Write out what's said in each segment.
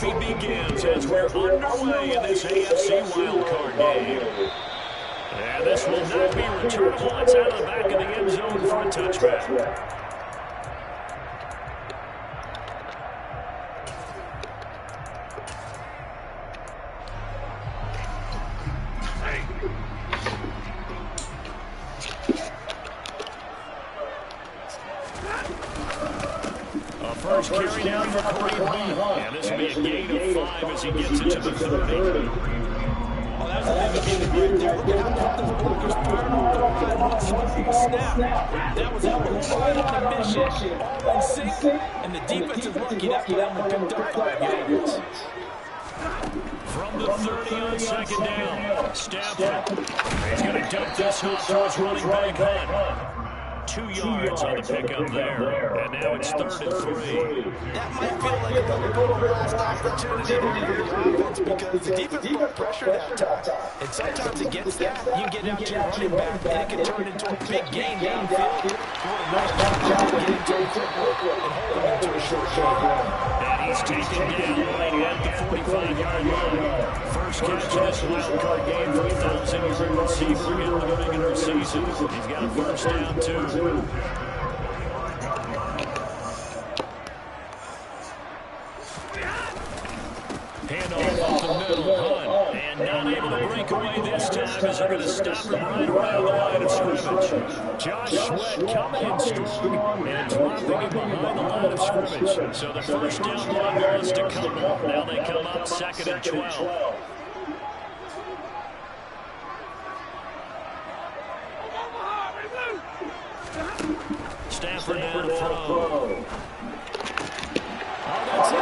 trophy begins as we're underway in this AFC wildcard game. And this will not be returnable. It's out of the back of the end zone for a touchback. First carry down for Kareem Hunt. And this will be a gain of 5 as he gets it to the 30. Well, that's a big game right there. We're going to have to put those blockers fired on the snap. That was right on the mission, all in sync, and the defense is lucky that play only picked up 5 yards. From the 30 on second down, Stafford. He's going to dump this off to his running back Hunt. 2 yards on the pickup there, and now it's 3rd and 3. That might feel like a little last opportunity to do your offense because the defense put pressure that time. And sometimes against that, you get out to your running back, and it can turn into a big gain downfield. You want a nice job getting to a quick look and hold him into a short game. And he's taken down right at the 45-yard line. First catch of this wildcard game for 1,000-yard receiver in the regular season. He's got a first down, too. Handoff up the middle, Hunt, and not able to break away this time as they're going to stop him right around the line of scrimmage. Josh Sweat coming in strong and dropping him behind the line of scrimmage. So the first down line was to come up. Now they come up 2nd and 12. Stafford now to throw. That's it.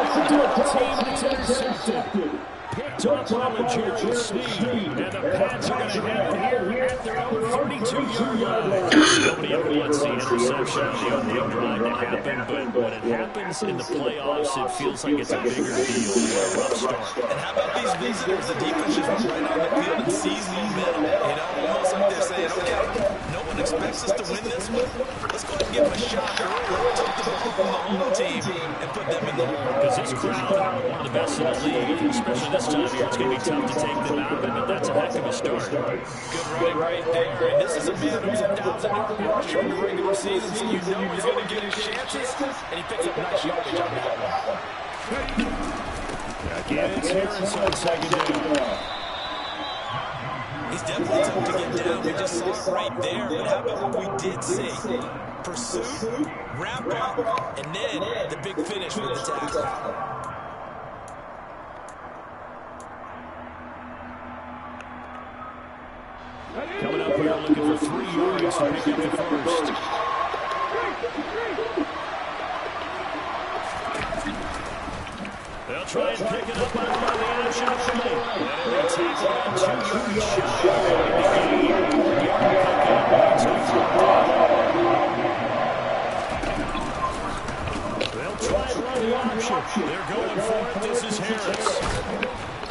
Team that's intercepted. Picked up on the Jerry Sneed. And the Pats are going to have it here at their own 32-yard line. Nobody ever wants the interception on the opening drive to happen, but when it happens in the playoffs, it feels like it's a bigger deal than a rough start. And how about these visitors? The defense is right on the field and sees momentum. You know, almost like they're saying, okay, no one expects us to win this one. Let's go ahead and give them a shot early. Take the ball from the home team and put them in the hole. Because this crowd, one of the best in the league, especially this time of year, it's going to be tough to take them out, but that's a heck of a start. Good running right there. And this is a man who's a 1,000-yard rusher in the regular season, so you know he's going to get his chances, and he picks up nice yardage on that one. Again, it's Harris on second down. He's definitely tough to get down. We just saw it right there. But how about what we did see? Pursuit, wrap up, and then the big finish with the tackle. Coming up here looking for 3 yards to pick up the first. They'll try and pick it up on the action play. And they tackle on 2 yards They'll try and run the option. They're going for it. This is Harris.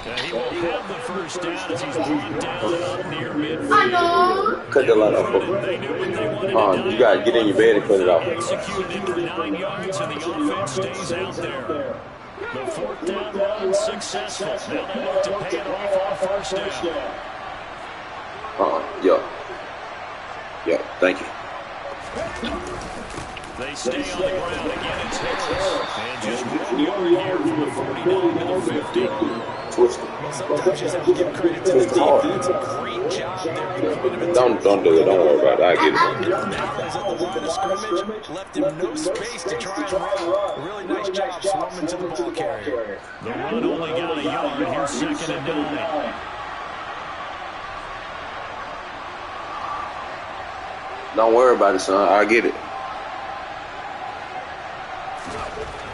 He will have the first down as he's brought down up near midfield. Cut the light off. You got to get in your bed and cut it off. Executed for 9 yards, and the offense stays out there. The 4th down run successful. Now they look to pay it off on first down. Yeah, thank you. They stay on the ground. Again, it's Harris. And just 1 yard here from the 49 to the 50. Sometimes you have to give credit to the defense. Great job there. Don't do it. Don't worry about it. I get it. Now at the line of scrimmage, left him no space to try and run. Really nice job swarming to the ball carrier. The run only got a yard. Here's 2nd and 9. Don't worry about it, son. I get it.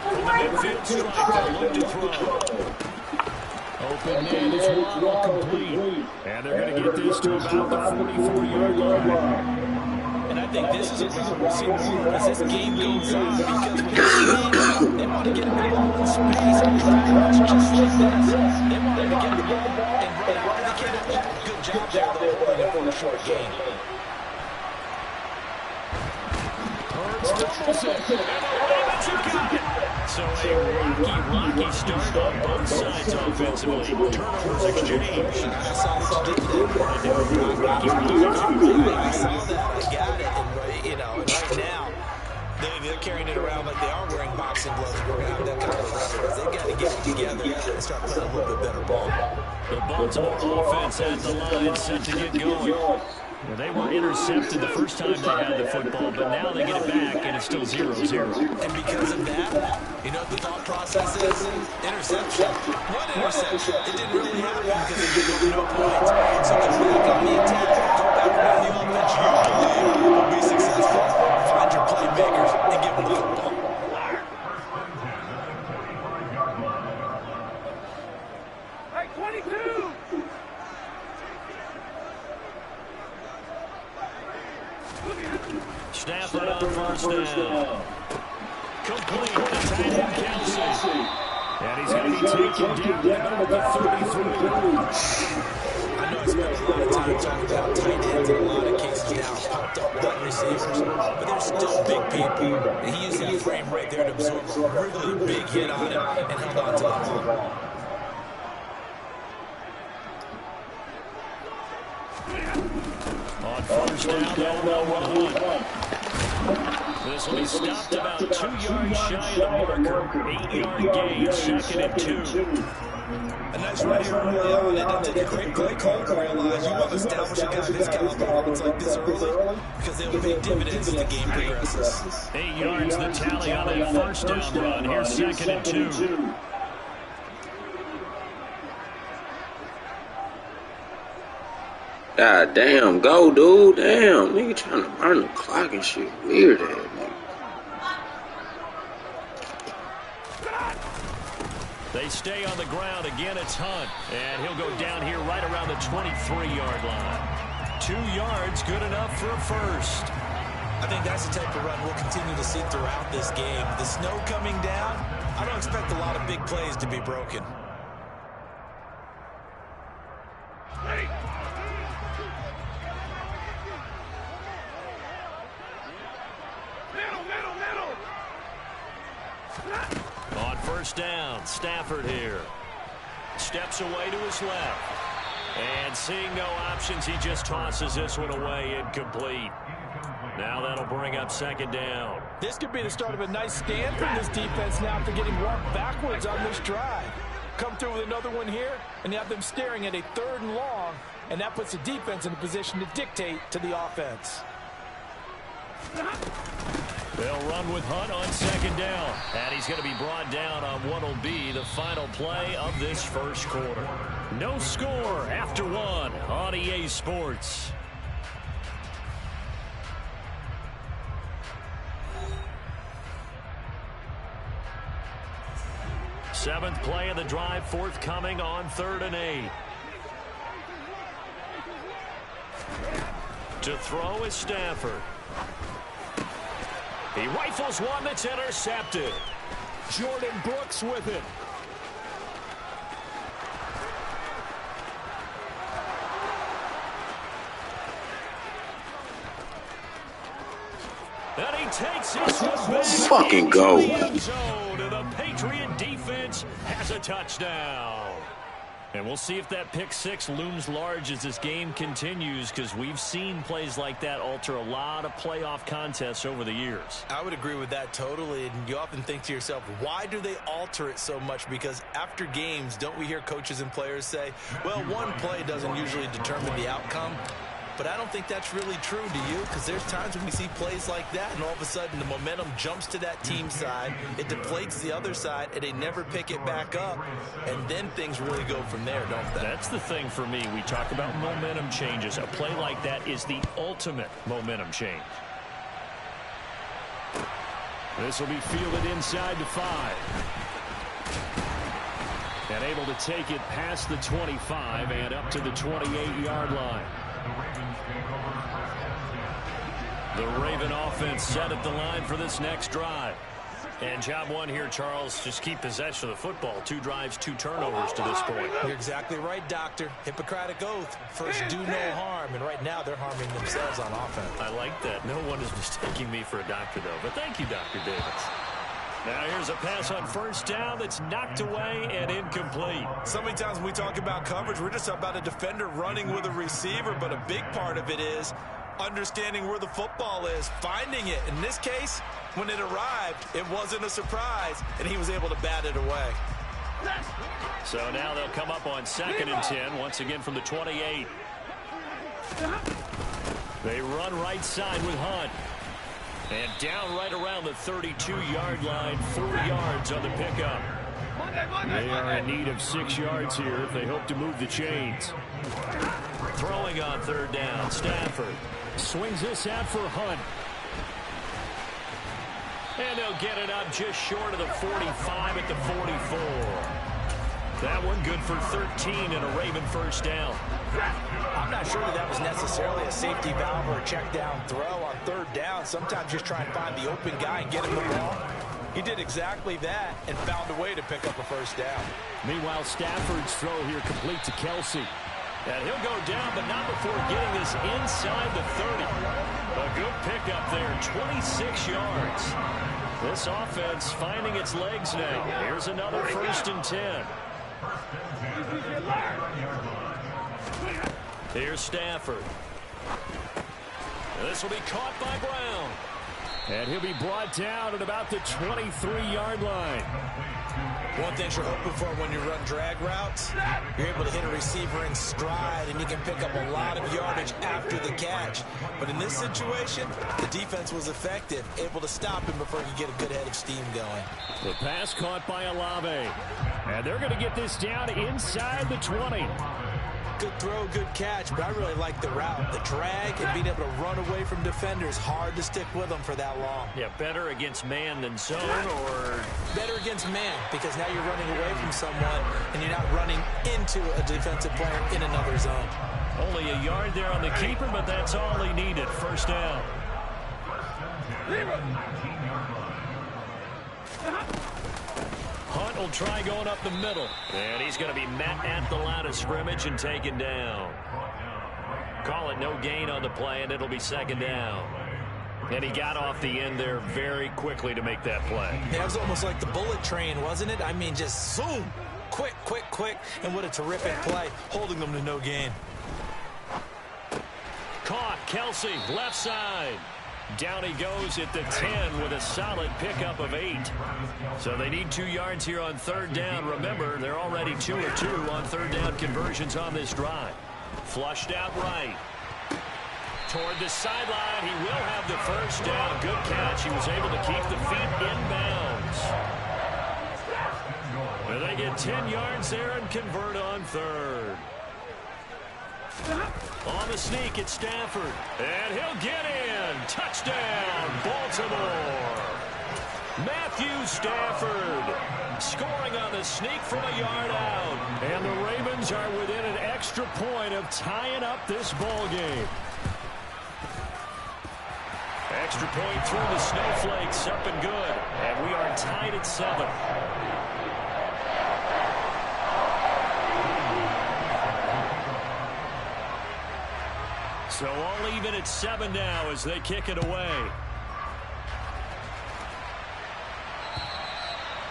From the midfield striker, look to throw. Open man is Waddle complete. And they're going to get this to about the 44-yard line. And I think this is a route receiver as this game goes on because when you they want to get him the ball in space. And just like this, they want him to get the ball and run out of the catch. Good job there, though, holding it for a short game. Hurts doubles it. And the Ravens have got it. So a rocky start on both sides offensively. Turnovers exchanged. I saw what you did there. Rocky. I saw that. I got it. And, you know, and right now, they're carrying it around like they are wearing boxing gloves. We're going to have that kind of a reference. They've got to get it together and start playing a little bit better ball. The Baltimore offense at the line set to get going. Well, they were intercepted the first time they had the football, but now they get it back, and it's still 0-0. And because of that, you know what the thought process is? Interception. One interception. It didn't really happen because they gave up no points. So get back on the attack. Go back around the offense you believe will be successful. Find your playmakers and give them the football. Hey, 22! Stafford on first down. Complete to tight end Kelsey. And he's going to be taken down about the 33. I know I spent a lot of time talking about tight ends in a lot of cases now, pumped up wide receivers, but they're still big people. And he used that frame right there to absorb a really big hit on him and held on to the ball. On first down, they'll run. This will be stopped about 2 yards shy of the marker. 8-yard gain, second and 2. A nice run here early on. It doesn't take a great play call to realize you want to establish a guy this caliber moments like this early because they'll pay dividends as the game progresses. 8 yards the tally on that first down run. Here's second and 2. God damn, go, dude. Damn, nigga trying to burn the clock and shit. Weird ass nigga. They stay on the ground. Again, it's Hunt. And he'll go down here right around the 23-yard line. 2 yards, good enough for a first. I think that's the type of run we'll continue to see throughout this game. The snow coming down, I don't expect a lot of big plays to be broken. Hey! On first down, Stafford here. Steps away to his left. And seeing no options, he just tosses this one away, incomplete. Now that'll bring up second down. This could be the start of a nice stand from this defense now after getting walked backwards on this drive. Come through with another one here, and you have them staring at a 3rd and long, and that puts the defense in a position to dictate to the offense. They'll run with Hunt on second down. And he's going to be brought down on what will be the final play of this first quarter. No score after 1 on EA Sports. Seventh play of the drive, forthcoming on 3rd and 8. To throw is Stafford. He rifles one that's intercepted. Jordan Brooks with it. And he takes this one back. Fucking go. And the Patriot defense has a touchdown. And we'll see if that pick six looms large as this game continues, because we've seen plays like that alter a lot of playoff contests over the years. I would agree with that totally, and you often think to yourself, why do they alter it so much? Because after games, don't we hear coaches and players say, well, one play doesn't usually determine the outcome? But I don't think that's really true, do you? Because there's times when we see plays like that, and all of a sudden the momentum jumps to that team side, it deflates the other side, and they never pick it back up, and then things really go from there, don't they? That's the thing for me. We talk about momentum changes. A play like that is the ultimate momentum change. This will be fielded inside the 5. And able to take it past the 25 and up to the 28-yard line. The Raven offense set at the line for this next drive. And job one here, Charles, just keep possession of the football. 2 drives, 2 turnovers to this point. You're exactly right, Doctor. Hippocratic oath. First, do no harm. And right now, they're harming themselves on offense. I like that. No one is mistaking me for a doctor, though. But thank you, Dr. Davis. Now here's a pass on first down that's knocked away and incomplete. So many times when we talk about coverage, we're just about a defender running with a receiver, but a big part of it is understanding where the football is, finding it. In this case, when it arrived, it wasn't a surprise, and he was able to bat it away. So now they'll come up on 2nd and 10, once again from the 28. They run right side with Hunt. And down right around the 32-yard line, 4 yards on the pickup. They are in need of 6 yards here if they hope to move the chains. Throwing on 3rd down, Stafford swings this out for Hunt. And they'll get it up just short of the 45 at the 44. That one good for 13 and a Raven first down. I'm not sure that was necessarily a safety valve or a check down throw on 3rd down. Sometimes just try and find the open guy and get him the ball. He did exactly that and found a way to pick up a first down. Meanwhile, Stafford's throw here complete to Kelsey. And he'll go down, but not before getting this inside the 30. A good pickup there, 26 yards. This offense finding its legs now. Here's another 1st and 10. Here's Stafford. This will be caught by Brown. And he'll be brought down at about the 23-yard line. One thing you're hoping for when you run drag routes, you're able to hit a receiver in stride, and you can pick up a lot of yardage after the catch. But in this situation, the defense was effective, able to stop him before he could get a good head of steam going. The pass caught by Olave. And they're going to get this down inside the 20. Good throw, good catch, but I really like the route. The drag and being able to run away from defenders, hard to stick with them for that long. Yeah, better against man than zone, or better against man, because now you're running away from someone and you're not running into a defensive player in another zone. Only a yard there on the keeper, but that's all he needed. First down. Hunt will try going up the middle. And he's going to be met at the line of scrimmage and taken down. Call it no gain on the play, and it'll be 2nd down. And he got off the end there very quickly to make that play. Yeah, it was almost like the bullet train, wasn't it? I mean, just zoom. Quick, quick, quick. And what a terrific play, holding them to no gain. Caught, Kelsey, left side. Down he goes at the 10 with a solid pickup of 8. So they need 2 yards here on 3rd down. Remember, they're already 2 or 2 on 3rd down conversions on this drive. Flushed out right. Toward the sideline, he will have the first down. Good catch. He was able to keep the feet in bounds. And they get 10 yards there and convert on 3rd. On the sneak, it's Stafford. And he'll get in. Touchdown, Baltimore. Matthew Stafford scoring on the sneak from a yard out. And the Ravens are within an extra point of tying up this ball game. Extra point through the snowflakes, up and good. And we are tied at 7. So all even at 7 now as they kick it away.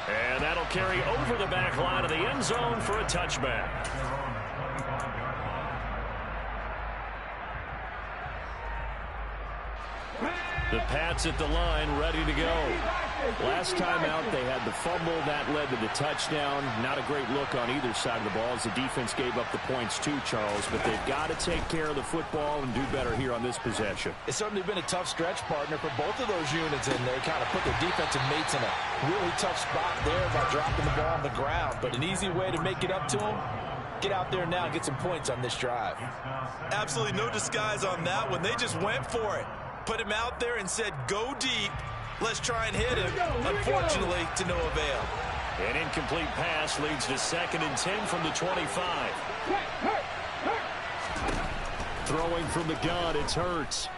And that'll carry over the back line of the end zone for a touchback. The Pats at the line, ready to go. Last time out, they had the fumble. That led to the touchdown. Not a great look on either side of the ball as the defense gave up the points too, Charles. But they've got to take care of the football and do better here on this possession. It's certainly been a tough stretch, partner, for both of those units in there. Kind of put their defensive mates in a really tough spot there by dropping the ball on the ground. But an easy way to make it up to them, get out there now and get some points on this drive. Absolutely no disguise on that one. They just went for it. Put him out there and said, go deep. Let's try and hit him. Unfortunately, to no avail. An incomplete pass leads to 2nd and 10 from the 25. Throwing from the gun, it's Hurts.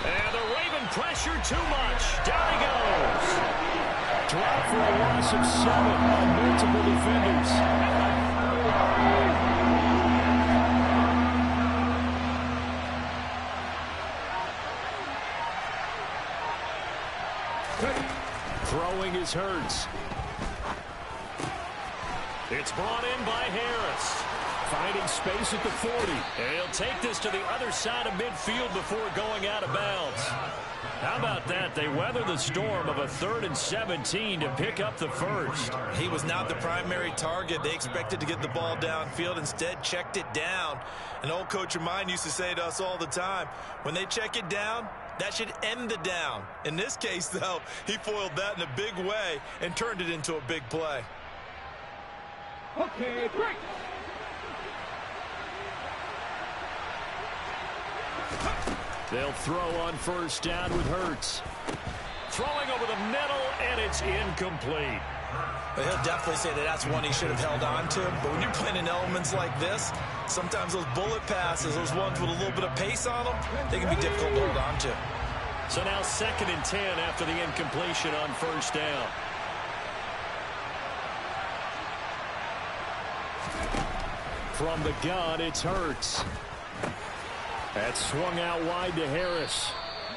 And the Raven pressure too much. Down he goes. Drop for a loss of 7 on multiple defenders. is Hurts. It's brought in by Harris. Finding space at the 40. And he'll take this to the other side of midfield before going out of bounds. How about that? They weather the storm of a 3rd and 17 to pick up the first. He was not the primary target. They expected to get the ball downfield. Instead, checked it down. An old coach of mine used to say to us all the time, when they check it down, that should end the down. In this case, though, he foiled that in a big way and turned it into a big play. Okay, break. They'll throw on first down with Hurts. Throwing over the middle, and it's incomplete. Well, he'll definitely say that that's one he should have held on to. But when you're playing in elements like this, sometimes those bullet passes, those ones with a little bit of pace on them, they can be difficult to hold on to. So now 2nd and 10 after the incompletion on first down. From the gun, it's Hurts. That's swung out wide to Harris.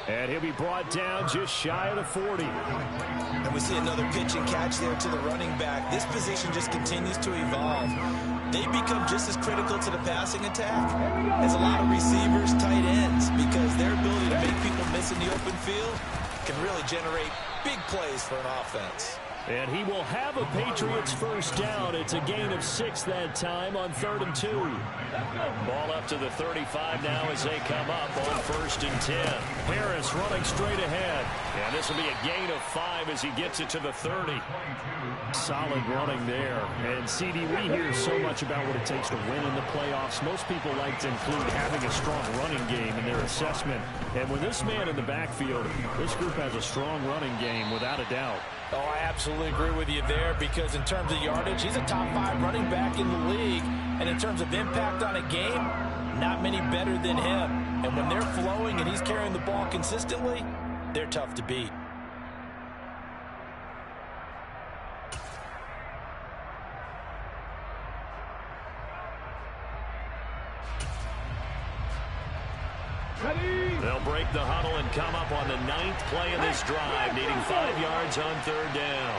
And he'll be brought down just shy of the 40. And we see another pitch and catch there to the running back. This position just continues to evolve. They become just as critical to the passing attack as a lot of receivers, tight ends, because their ability to make people miss in the open field can really generate big plays for an offense. And he will have a Patriots first down. It's a gain of 6 that time on 3rd and 2. Ball up to the 35 now as they come up on 1st and 10. Harris running straight ahead. And this will be a gain of 5 as he gets it to the 30. Solid running there. And CD, we hear so much about what it takes to win in the playoffs. Most people like to include having a strong running game in their assessment. And with this man in the backfield, this group has a strong running game without a doubt. Oh, I absolutely agree with you there, because in terms of yardage, he's a top 5 running back in the league. And in terms of impact on a game, not many better than him. And when they're flowing and he's carrying the ball consistently, they're tough to beat. They'll break the huddle and come up on the 9th play of this drive, needing 5 yards on 3rd down.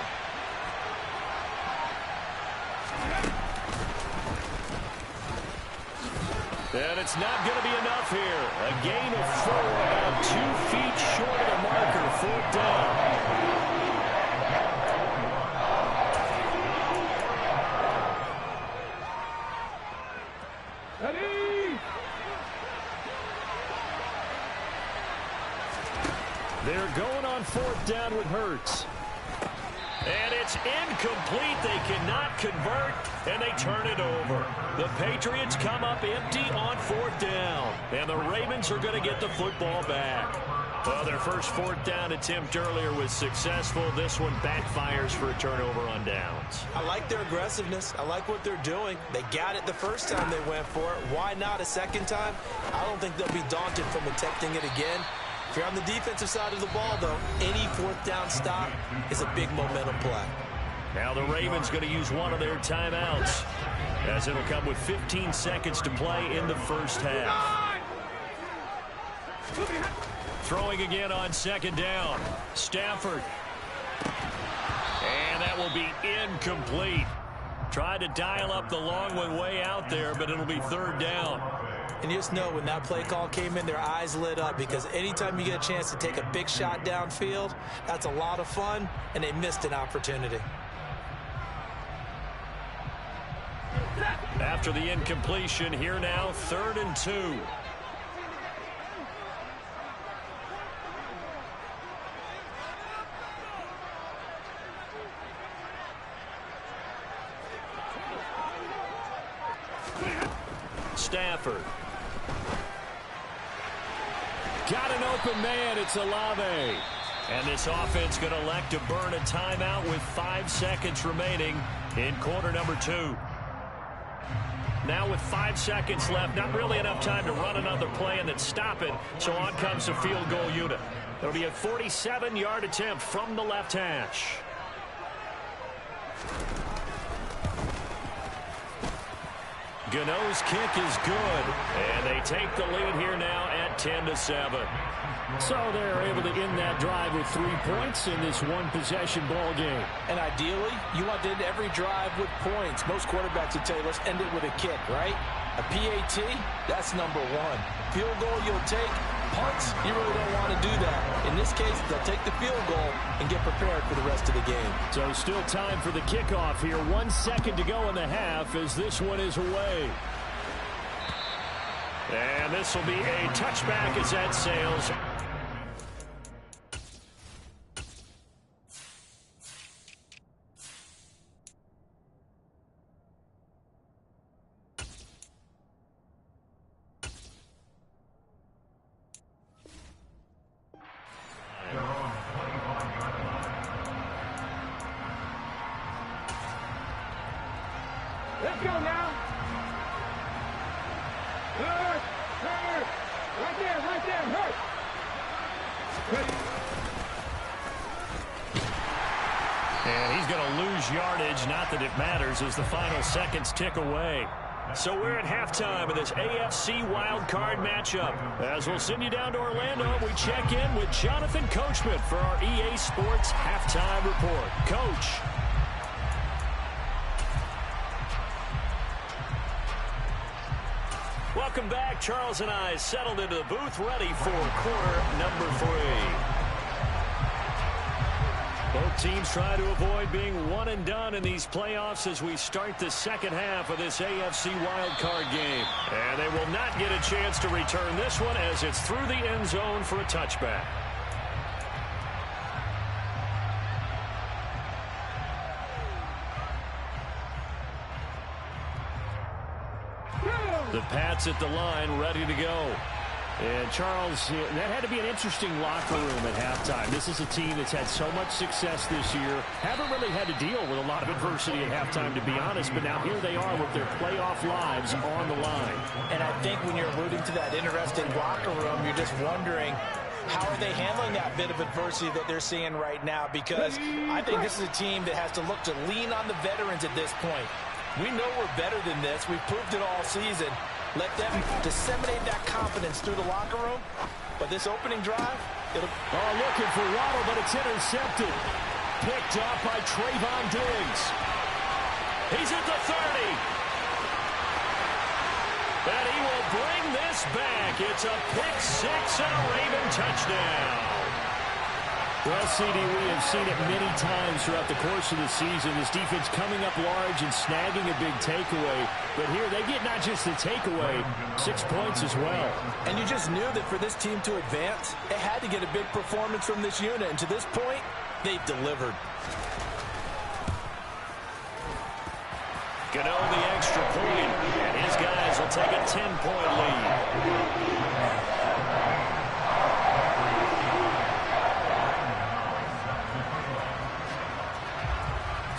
And it's not going to be enough here. A gain of 4, about 2 feet short of the marker, 4th down. They're going on 4th down with Hurts. And it's incomplete. They cannot convert, and they turn it over. The Patriots come up empty on 4th down, and the Ravens are going to get the football back. Well, their first 4th down attempt earlier was successful. This one backfires for a turnover on downs. I like their aggressiveness. I like what they're doing. They got it the first time they went for it. Why not a second time? I don't think they'll be daunted from attempting it again. If you're on the defensive side of the ball, though, any 4th down stop is a big momentum play. Now the Ravens going to use one of their timeouts, as it'll come with 15 seconds to play in the first half. Throwing again on 2nd down. Stafford. And that will be incomplete. Tried to dial up the long one way out there, but it'll be 3rd down. And you just know when that play call came in, their eyes lit up, because anytime you get a chance to take a big shot downfield, that's a lot of fun, and they missed an opportunity. After the incompletion, here now, 3rd and 2. Stafford. Got an open man. It's Olave. And this offense going to elect to burn a timeout with 5 seconds remaining in quarter number 2. Now with 5 seconds left, not really enough time to run another play and then stop it. So on comes the field goal unit. There'll be a 47-yard attempt from the left hash. Gano's kick is good, and they take the lead here now at 10-7. So they're able to end that drive with 3 points in this one-possession ball game. And ideally, you want to end every drive with points. Most quarterbacks would tell you, let's end it with a kick, right? A PAT, that's number one. Field goal you'll take. Punts, you really don't want to do that. In this case, they'll take the field goal and get prepared for the rest of the game. So still time for the kickoff here. 1 second to go in the half as this one is away. And this will be a touchback as that sails. Let's go now. Hurt. Right there, hurt. And he's going to lose yardage. Not that it matters as the final seconds tick away. So we're at halftime of this AFC wildcard matchup. As we'll send you down to Orlando, we check in with Jonathan Coachman for our EA Sports Halftime Report. Coach. Welcome back. Charles and I settled into the booth, ready for quarter number 3. Both teams try to avoid being one and done in these playoffs as we start the second half of this AFC wildcard game. And they will not get a chance to return this one as it's through the end zone for a touchback. The Pats at the line, ready to go. And Charles, that had to be an interesting locker room at halftime. This is a team that's had so much success this year. Haven't really had to deal with a lot of adversity at halftime, to be honest. But now here they are with their playoff lives on the line. And I think when you're alluding to that interesting locker room, you're just wondering, how are they handling that bit of adversity that they're seeing right now? Because I think this is a team that has to look to lean on the veterans at this point. We know we're better than this. We've proved it all season. Let them disseminate that confidence through the locker room. But this opening drive, looking for Waddle, but it's intercepted. Picked up by Trayvon Diggs. He's at the 30. And he will bring this back. It's a pick 6 and a Raven touchdown. Well, CD, we have seen it many times throughout the course of the season. This defense coming up large and snagging a big takeaway. But here they get not just the takeaway, 6 points as well. And you just knew that for this team to advance, it had to get a big performance from this unit. And to this point, they've delivered. Gano the extra point, and his guys will take a 10-point lead.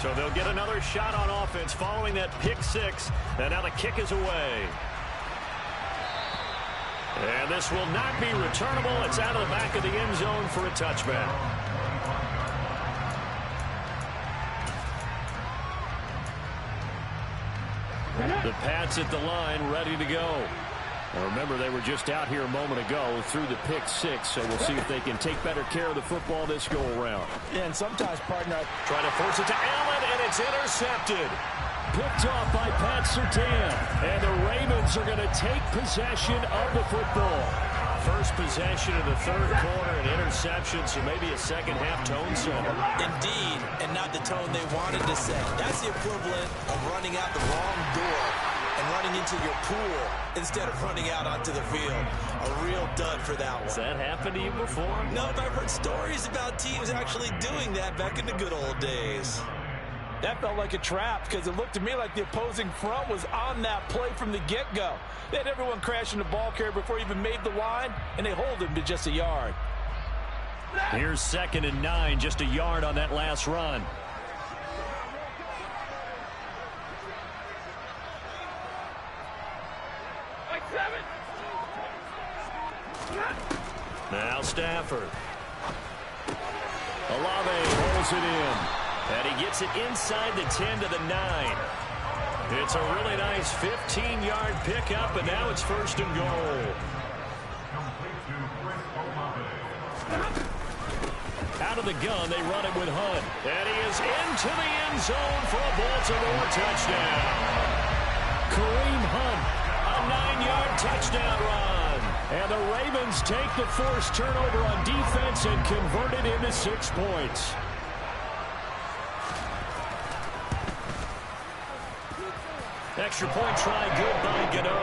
So they'll get another shot on offense following that pick 6. And now the kick is away. And this will not be returnable. It's out of the back of the end zone for a touchback. The Pats at the line, ready to go. Now remember, they were just out here a moment ago through the pick 6, so we'll see if they can take better care of the football this go-around. Yeah, and sometimes, partner, trying to force it to Allen, and it's intercepted. Picked off by Pat Surtain, and the Ravens are going to take possession of the football. First possession of the third quarter, an interception, so maybe a second-half tone setter. Indeed, and not the tone they wanted to set. That's the equivalent of running out the wrong door and running into your pool instead of running out onto the field. A real dud for that one. Has that happened to you before? No, but I've heard stories about teams actually doing that back in the good old days. That felt like a trap because it looked to me like the opposing front was on that play from the get-go. They had everyone crashing the ball carrier before he even made the line, and they hold him to just a yard. Here's 2nd and 9, just a yard on that last run. Now Stafford. Olave holds it in. And he gets it inside the 10 to the 9. It's a really nice 15-yard pickup, and now it's 1st and goal. Out of the gun, they run it with Hunt. And he is into the end zone for a Baltimore touchdown. Kareem Hunt, a 9-yard touchdown run. And the Ravens take the forced turnover on defense and convert it into 6 points. Extra point try good by Gano.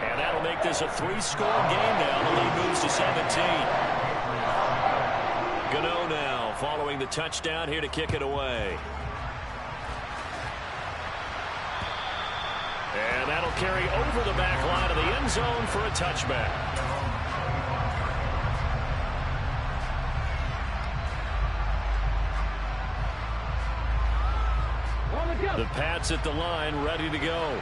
And that'll make this a 3-score game now. The lead moves to 17. Gano now following the touchdown here to kick it away. And that'll carry over the back line of the end zone for a touchback. The Pats at the line, ready to go.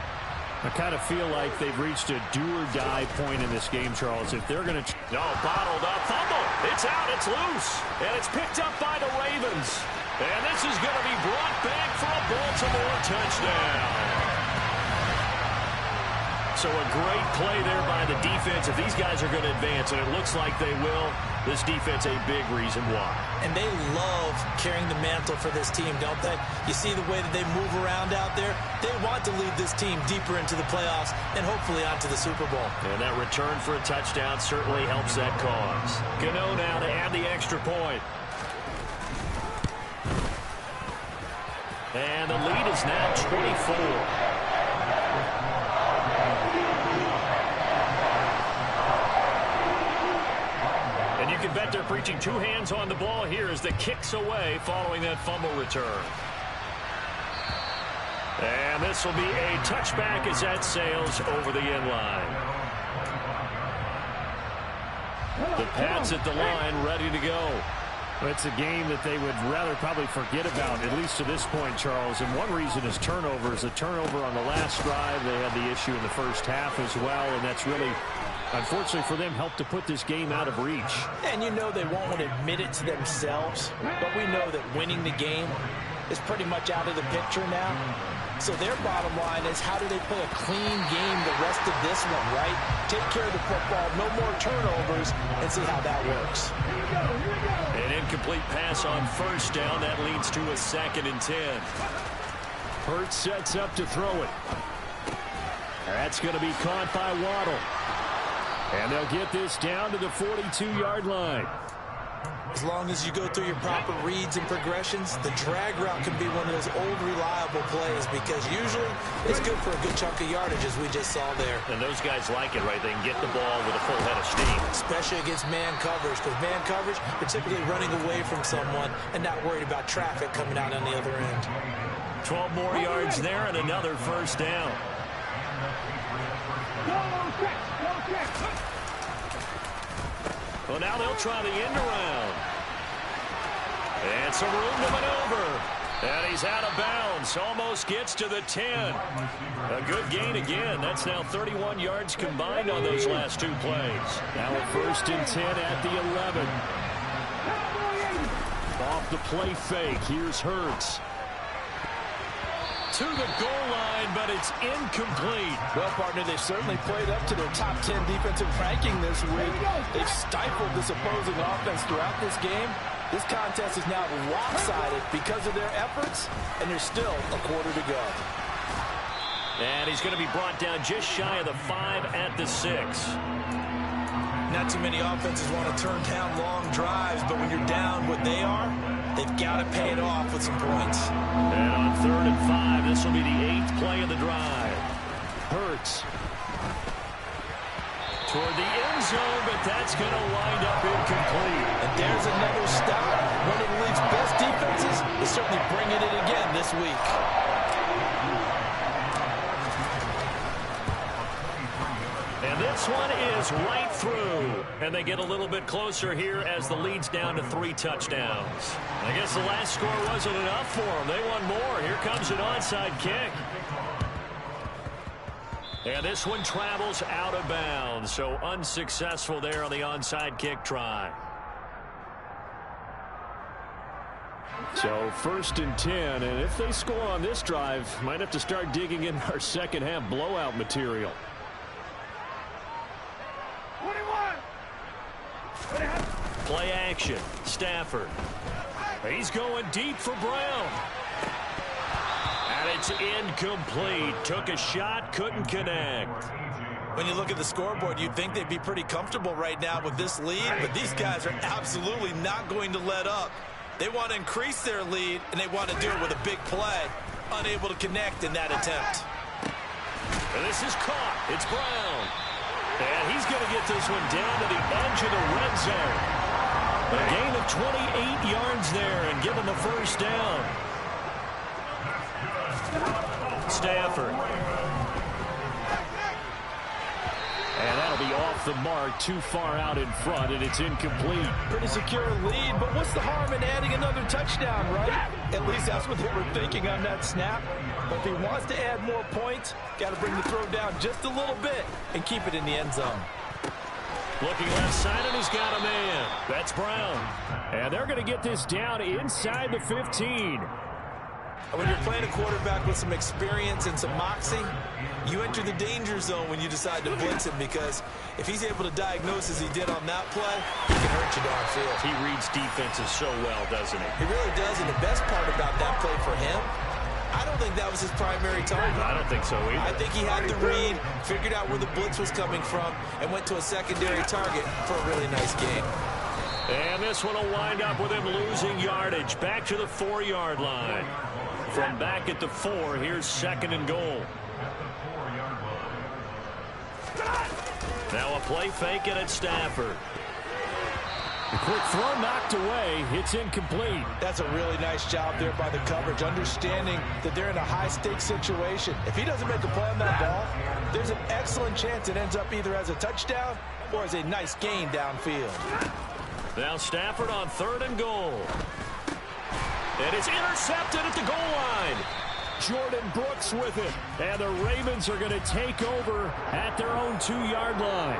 I kind of feel like they've reached a do-or-die point in this game, Charles. If they're going to... No, bottled up. Fumble. It's out. It's loose. And it's picked up by the Ravens. And this is going to be brought back for a Baltimore touchdown. So a great play there by the defense. If these guys are going to advance, and it looks like they will, this defense a big reason why. And they love carrying the mantle for this team, don't they? You see the way that they move around out there? They want to lead this team deeper into the playoffs and hopefully onto the Super Bowl. And that return for a touchdown certainly helps that cause. Gano now to add the extra point. And the lead is now 24. And you can bet they're preaching 2 hands on the ball here as the kicks away following that fumble return. And this will be a touchback as that sails over the end line. The Pats at the line ready to go. It's a game that they would rather probably forget about, at least to this point, Charles. And one reason is turnovers. A turnover on the last drive. They had the issue in the first half as well, and that's really, unfortunately for them, helped to put this game out of reach. And you know they won't admit it to themselves, but we know that winning the game is pretty much out of the picture now. So their bottom line is, how do they play a clean game the rest of this one, right? Take care of the football, no more turnovers, and see how that works. An incomplete pass on first down. That leads to a 2nd and 10. Hurts sets up to throw it. That's going to be caught by Waddle. And they'll get this down to the 42-yard line. As long as you go through your proper reads and progressions, the drag route can be one of those old reliable plays because usually it's good for a good chunk of yardage, as we just saw there. And those guys like it, right? They can get the ball with a full head of steam. Especially against man coverage, because man coverage, particularly running away from someone and not worried about traffic coming out on the other end. 12 more yards there and another first down. Well, now they'll try the end around. And some room to maneuver. And he's out of bounds. Almost gets to the 10. A good gain again. That's now 31 yards combined on those last 2 plays. Now a 1st and 10 at the 11. Off the play fake. Here's Hurts. To the goal line, but it's incomplete. Well, partner, they've certainly played up to their top 10 defensive ranking this week. They've stifled this opposing offense throughout this game. This contest is now lopsided because of their efforts, and there's still a quarter to go. And he's going to be brought down just shy of the 5 at the 6. Not too many offenses want to turn down long drives, but when you're down what they are, they've got to pay it off with some points. And on 3rd and 5, this will be the 8th play of the drive. Hurts. Toward the end zone, but that's going to wind up incomplete. And there's another stop. One of the league's best defenses is certainly bringing it again this week. And this one is right through. And they get a little bit closer here as the lead's down to 3 touchdowns. I guess the last score wasn't enough for them. They want more. Here comes an onside kick. And this one travels out of bounds. So unsuccessful there on the onside kick try. So 1st and 10. And if they score on this drive, might have to start digging in our second half blowout material. Play action. Stafford. He's going deep for Brown. And it's incomplete. Took a shot, couldn't connect. When you look at the scoreboard, you'd think they'd be pretty comfortable right now with this lead, but these guys are absolutely not going to let up. They want to increase their lead, and they want to do it with a big play. Unable to connect in that attempt. And this is caught. It's Brown. And he's going to get this one down to the edge of the red zone. A gain of 28 yards there and given the first down. Stafford. And that'll be off the mark, too far out in front, and it's incomplete. Pretty secure lead, but what's the harm in adding another touchdown, right? At least that's what they were thinking on that snap. But if he wants to add more points, got to bring the throw down just a little bit and keep it in the end zone. Looking left side, and he's got a man. That's Brown. And they're going to get this down inside the 15. When you're playing a quarterback with some experience and some moxie, you enter the danger zone when you decide to blitz him, because if he's able to diagnose as he did on that play, he can hurt you downfield. He reads defenses so well, doesn't he? He really does, and the best part about that play for him, I don't think that was his primary target. I don't think so either. I think he had the read, figured out where the blitz was coming from, and went to a secondary target for a really nice game. And this one will wind up with him losing yardage. Back to the 4-yard line. From back at the 4, here's 2nd and goal. Now a play fake and it's Stafford. The quick throw knocked away. It's incomplete. That's a really nice job there by the coverage, understanding that they're in a high-stakes situation. If he doesn't make a play on that ball, there's an excellent chance it ends up either as a touchdown or as a nice gain downfield. Now Stafford on 3rd and goal. And it's intercepted at the goal line. Jordan Brooks with it. And the Ravens are going to take over at their own 2-yard line.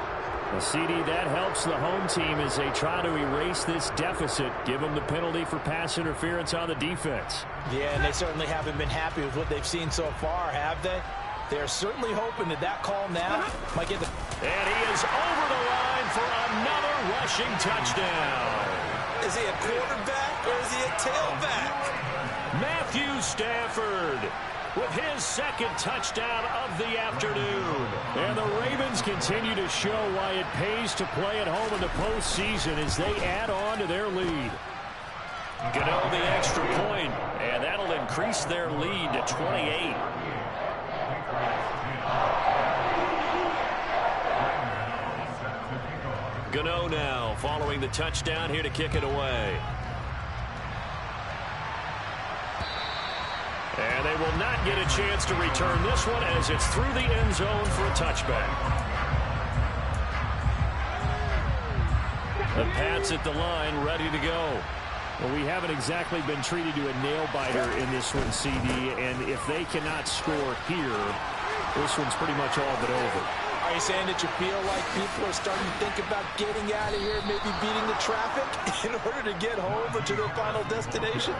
Well, CD, that helps the home team as they try to erase this deficit. Give them the penalty for pass interference on the defense. Yeah, and they certainly haven't been happy with what they've seen so far, have they? They're certainly hoping that that call now might get the... And he is over the line for another rushing touchdown. Is he a quarterback or is he a tailback? Matthew Stafford with his 2nd touchdown of the afternoon. And the Ravens continue to show why it pays to play at home in the postseason as they add on to their lead. Gano the extra point, and that'll increase their lead to 28. Gano now following the touchdown here to kick it away. And they will not get a chance to return this one as it's through the end zone for a touchback. The Pats at the line ready to go. Well, we haven't exactly been treated to a nail-biter in this one, CD, and if they cannot score here, this one's pretty much all but over. Are you saying that you feel like people are starting to think about getting out of here, maybe beating the traffic in order to get home or to their final destination?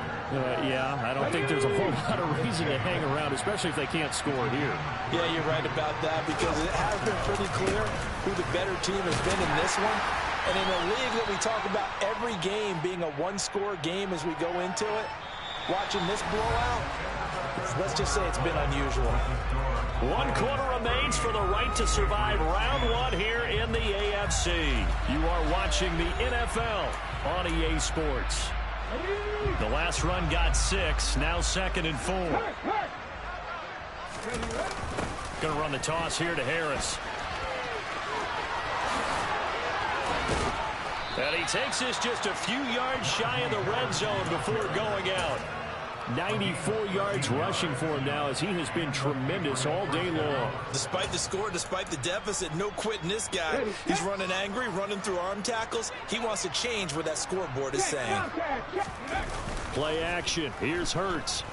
Yeah, I don't think there's a whole lot of reason to hang around, especially if they can't score here. Yeah, you're right about that, because it has been pretty clear who the better team has been in this one. And in a league that we talk about every game being a one-score game as we go into it, watching this blowout, let's just say it's been unusual. 1 quarter remains for the right to survive round 1 here in the AFC. You are watching the NFL on EA Sports. The last run got 6, now 2nd and 4. Going to run the toss here to Harris. And he takes this just a few yards shy of the red zone before going out. 94 yards rushing for him now as he has been tremendous all day long. Despite the score, despite the deficit, no quitting this guy. He's running angry, running through arm tackles. He wants to change what that scoreboard is saying. Play action. Here's Hurts.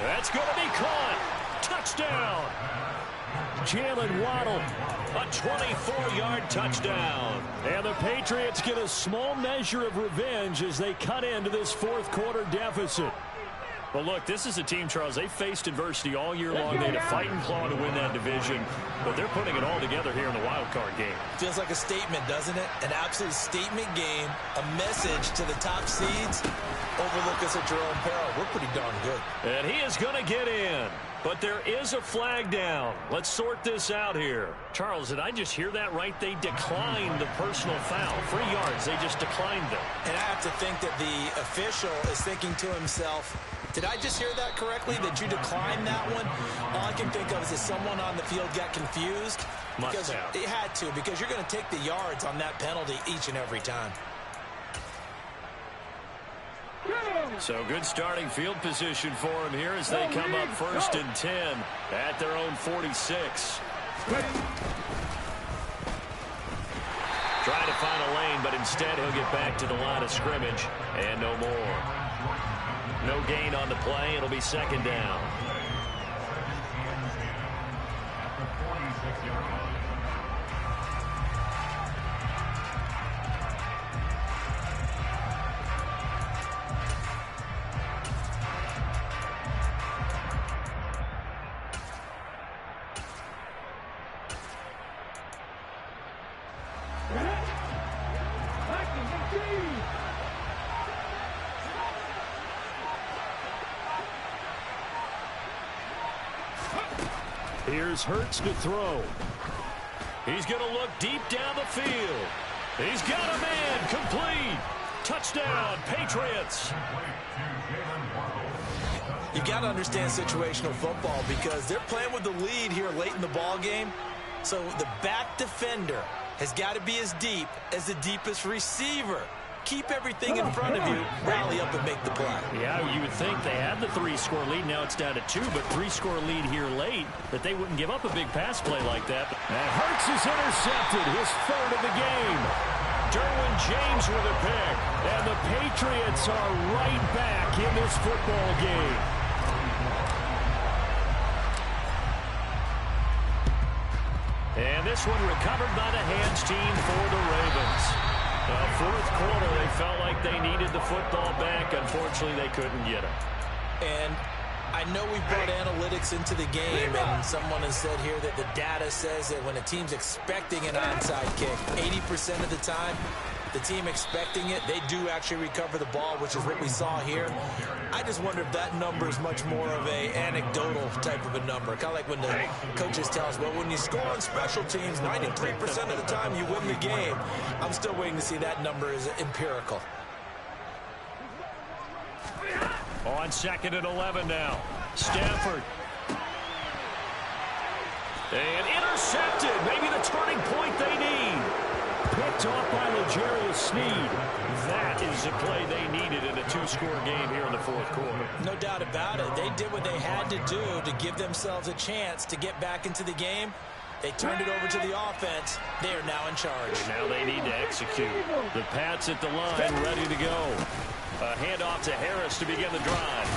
That's going to be caught. Touchdown. Jalen Waddle, a 24-yard touchdown. And the Patriots get a small measure of revenge as they cut into this 4th quarter deficit. Well, look, this is a team, Charles, they faced adversity all year long. They had to fight and claw to win that division, but they're putting it all together here in the wild card game. Feels like a statement, doesn't it? An absolute statement game, a message to the top seeds. Overlook us at your own peril. We're pretty darn good. And he is going to get in, but there is a flag down. Let's sort this out here. Charles, did I just hear that right? They declined the personal foul. 3 yards, they just declined them. And I have to think that the official is thinking to himself, did I just hear that correctly, that you declined that one? All I can think of is that someone on the field got confused. Must have. It had to, because you're going to take the yards on that penalty each and every time. So good starting field position for him here as they come up 1st and 10 at their own 46. Trying to find a lane, but instead he'll get back to the line of scrimmage and no more. No gain on the play. It'll be 2nd down. Here's Hurts to throw. He's going to look deep down the field. He's got a man. Complete. Touchdown, Patriots. You got to understand situational football because they're playing with the lead here late in the ball game. So the back defender has got to be as deep as the deepest receiver. Keep everything in front of you, rally up and make the play. Yeah, you would think they had the 3-score lead. Now it's down to 2, but 3-score lead here late, that they wouldn't give up a big pass play like that. And Hurts is intercepted, his 3rd of the game. Derwin James with a pick, and the Patriots are right back in this football game. And this one recovered by the hands team for the Ravens. 4th quarter, they felt like they needed the football back. Unfortunately, they couldn't get it. And I know we brought analytics into the game, and someone has said here that the data says that when a team's expecting an onside kick, 80% of the time, the team expecting it, they do actually recover the ball, which is what we saw here. I just wonder if that number is much more of a anecdotal type of a number. Kind of like when the coaches tell us, well, when you score on special teams, 93% of the time you win the game. I'm still waiting to see that number is empirical. On 2nd and 11 now. Stafford. And intercepted. Maybe the turning point they need. Picked off by L'Jarius Sneed. That is the play they needed in a 2-score game here in the 4th quarter. No doubt about it. They did what they had to do to give themselves a chance to get back into the game. They turned it over to the offense. They are now in charge. Now they need to execute. The Pats at the line, ready to go. A handoff to Harris to begin the drive.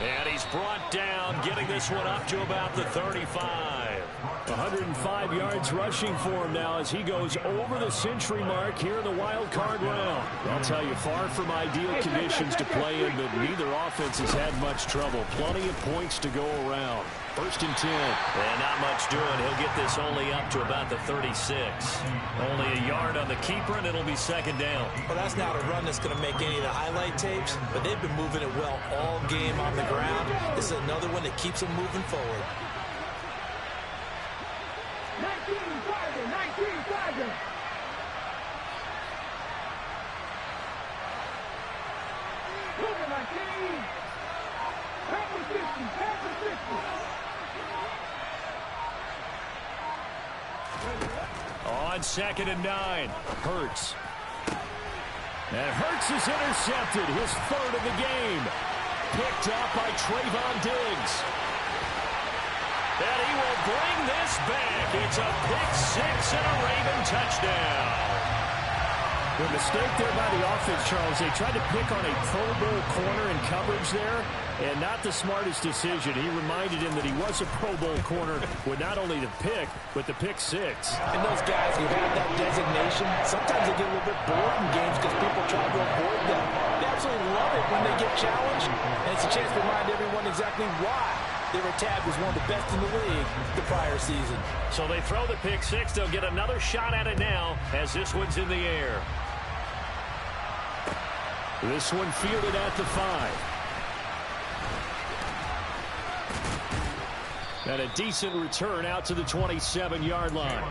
And he's brought down, getting this one up to about the 35. 105 yards rushing for him now as he goes over the century mark here in the wild card round. I'll tell you, far from ideal conditions to play in, but neither offense has had much trouble. Plenty of points to go around. 1st and 10. And not much doing. He'll get this only up to about the 36. Only a yard on the keeper, and it'll be 2nd down. Well, that's not a run that's going to make any of the highlight tapes, but they've been moving it well all game on the ground. This is another one that keeps them moving forward. 19-5. Moving my team. Half a 50. On 2nd and 9, Hurts. And Hurts is intercepted, his 3rd of the game. Picked up by Trayvon Diggs. And he will bring this back. It's a pick 6 and a Raven touchdown. The mistake there by the offense, Charles, they tried to pick on a Pro Bowl corner in coverage there, and not the smartest decision. He reminded him that he was a Pro Bowl corner with not only the pick, but the pick 6. And those guys who have that designation, sometimes they get a little bit bored in games because people try to avoid them. They absolutely love it when they get challenged, and it's a chance to remind everyone exactly why they were tagged as one of the best in the league the prior season. So they throw the pick six. They'll get another shot at it now as this one's in the air. This one fielded at the 5. And a decent return out to the 27-yard line.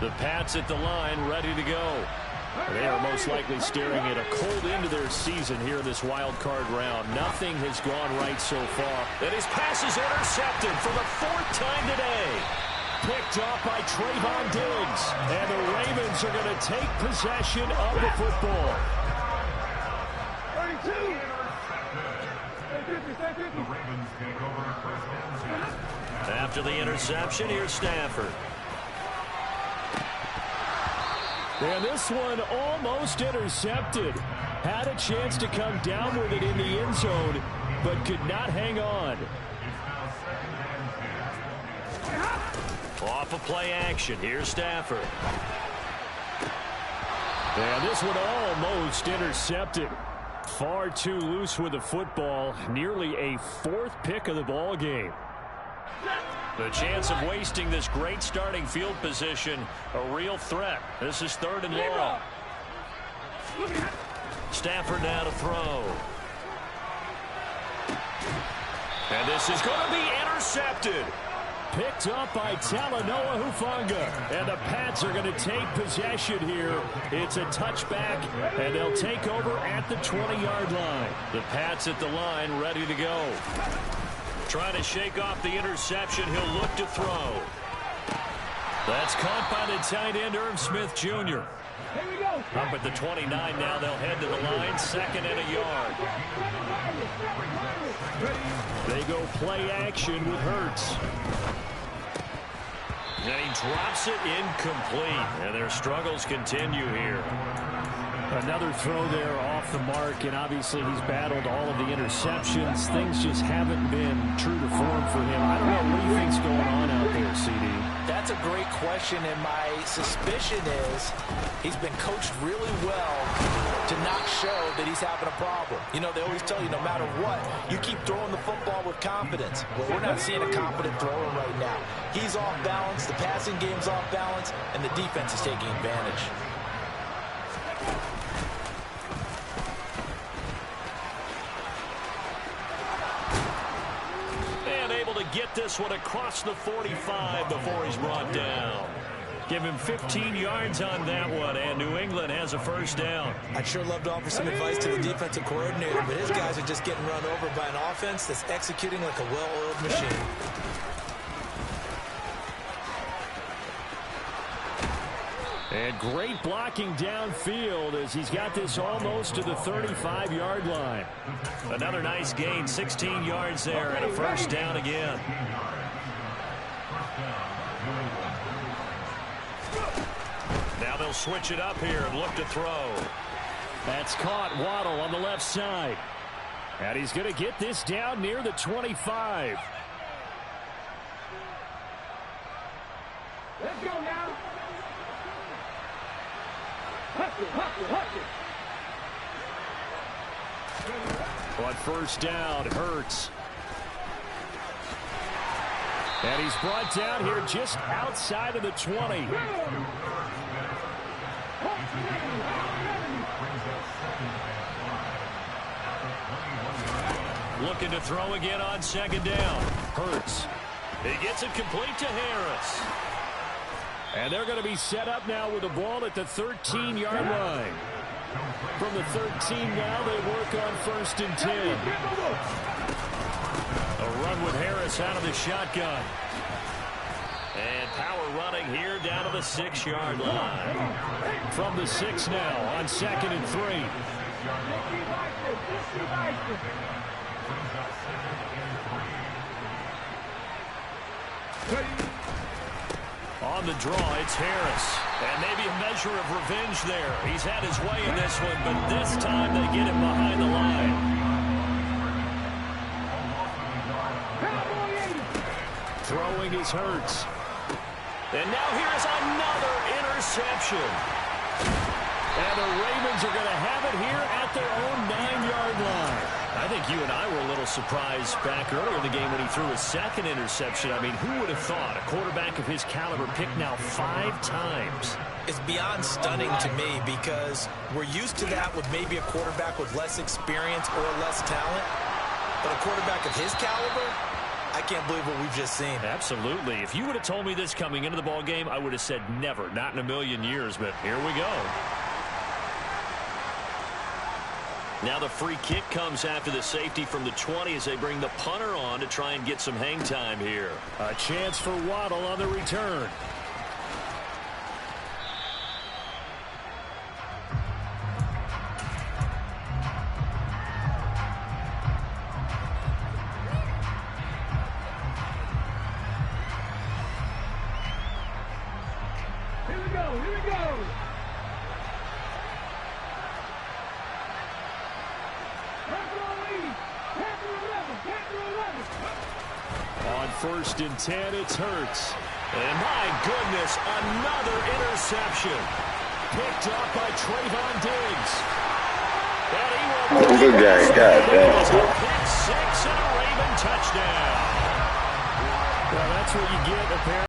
The Pats at the line, ready to go. They are most likely staring at a cold end to their season here in this wild card round. Nothing has gone right so far. And his pass is intercepted for the 4th time today. Picked off by Trayvon Diggs. And the Ravens are going to take possession of the football. 32. After the interception, here's Stafford. And this one almost intercepted. Had a chance to come down with it in the end zone, but could not hang on. Off of play action, here's Stafford. And this one almost intercepted. Far too loose with the football. Nearly a 4th pick of the ball game. The chance of wasting this great starting field position, a real threat. This is 3rd and long. Stafford now to throw. And this is going to be intercepted. Picked up by Talanoa Hufanga. And the Pats are going to take possession here. It's a touchback, and they'll take over at the 20-yard line. The Pats at the line, ready to go. Trying to shake off the interception. He'll look to throw. That's caught by the tight end, Irv Smith Jr. Up at the 29 now. They'll head to the line. 2nd and a yard. They go play action with Hurts. And he drops it incomplete. And their struggles continue here. Another throw there off the mark, and obviously he's battled all of the interceptions. Things just haven't been true to form for him. I don't know what do you think's going on out there, CD? That's a great question, and my suspicion is he's been coached really well to not show that he's having a problem. You know, they always tell you no matter what, you keep throwing the football with confidence. Well, we're not seeing a confident thrower right now. He's off balance, the passing game's off balance, and the defense is taking advantage. Get this one across the 45 before he's brought down. Give him 15 yards on that one, and New England has a 1st down. I'd sure love to offer some advice to the defensive coordinator, but his guys are just getting run over by an offense that's executing like a well-oiled machine. And great blocking downfield as he's got this almost to the 35-yard line. Another nice gain, 16 yards there, and a 1st down again. Now they'll switch it up here and look to throw. That's caught. Waddle on the left side. And he's going to get this down near the 25. Let's go now. On 1st down, Hurts. And he's brought down here just outside of the 20. Looking to throw again on 2nd down. Hurts. He gets it complete to Harris. And they're going to be set up now with the ball at the 13-yard line. From the 13 now, they work on 1st and 10. A run with Harris out of the shotgun. And power running here down to the 6-yard line. From the 6 now on 2nd and 3. On the draw, it's Harris. And maybe a measure of revenge there. He's had his way in this one, but this time they get him behind the line. Throwing is is Hurts. And now here is another interception. And the Ravens are going to have it here at their own 9-yard line. I think you and I were a little surprised back earlier in the game when he threw his second interception. I mean, who would have thought a quarterback of his caliber picked now 5 times? It's beyond stunning to me because we're used to that with maybe a quarterback with less experience or less talent. But a quarterback of his caliber, I can't believe what we've just seen. Absolutely. If you would have told me this coming into the ball game, I would have said never, not in a million years, but here we go. Now the free kick comes after the safety from the 20 as they bring the punter on to try and get some hang time here. A chance for Waddle on the return. Here we go. Here we go. On 1st and 10, it's Hurts. And my goodness, another interception. Picked up by Trayvon Diggs. And he will Good game, goddamn. pick 6 and a Raven touchdown. Well, that's what you get, apparently.